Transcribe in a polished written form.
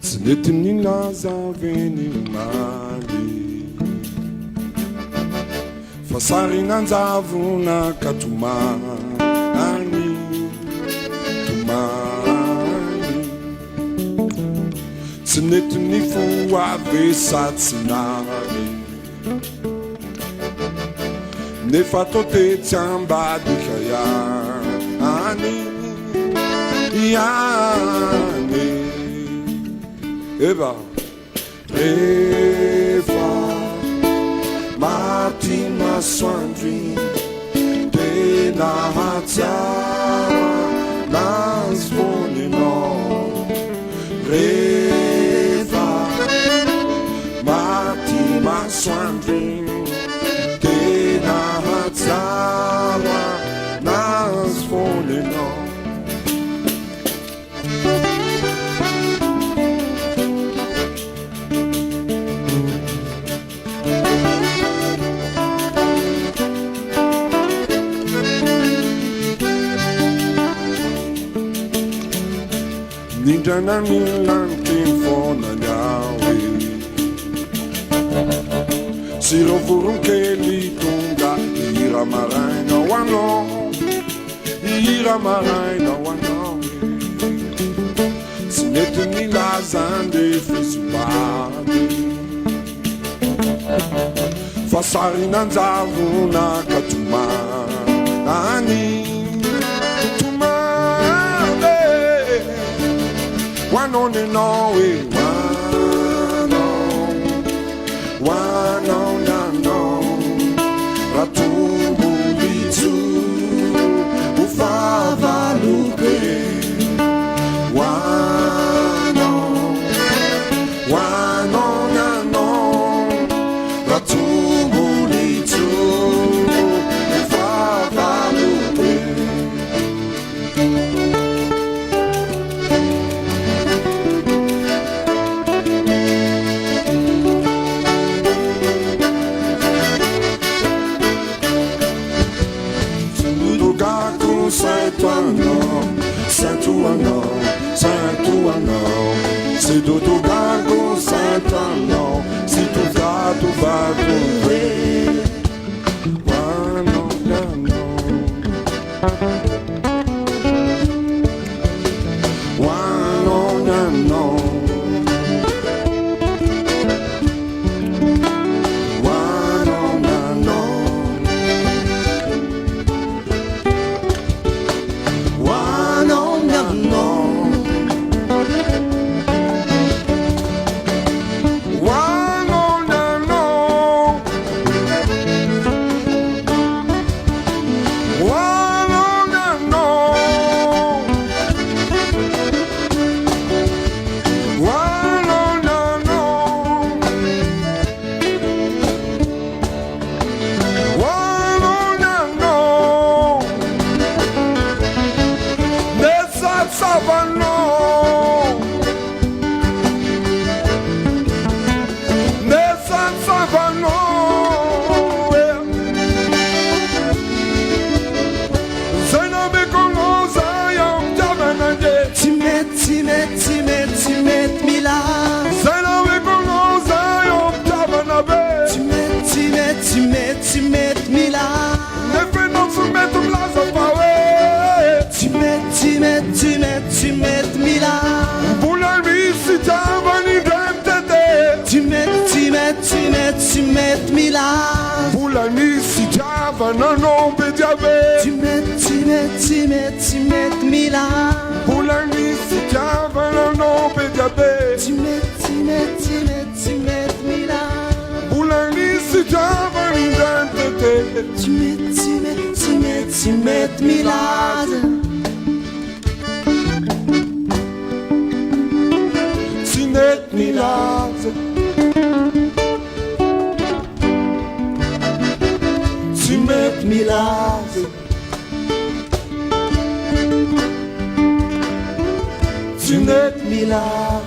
Tsy mety milaza veny maly fa sarinanjavona ka tomany tsy mety ny fo avesatsynary nefa tô tetsy ambadika ihany Eva rehefa maty masoandry tena hatsiara nazy vonenao rehefa maty masoandry tena hatsiara nazy vonenao Nindrana milantiny fonany aho sy rô voronkely tonga ira maraina ho anao ira maraina ho anao tsy mety milaza ndefa isobady fa sarinanjavona ka tomany One on and all, one on and all. Ratumbu bitu, ufava lupe. One on and all. Ratumbu bitu, ufava lupe. Saint-Ouanon, c'est d'auto gago Saint-Ouanon, si tu vas trouver. Tsy Mety Milaza Tsy Mety Milaza nefa non Tsy Mety Milaza fa hoe Tsy Mety Milaza mbola misy tavany ndremtete Tsy Mety Milaza mbola misy tavana nombe diabe Tsy Mety Milaza mbola misy tavana nombe diabe Tsy Mety Milaza mbola misy tavany ndremtete Tsy Mety Milaza Tsy Mety Milaza Milaza. Tsy mety milaza. Tsy mety milaza.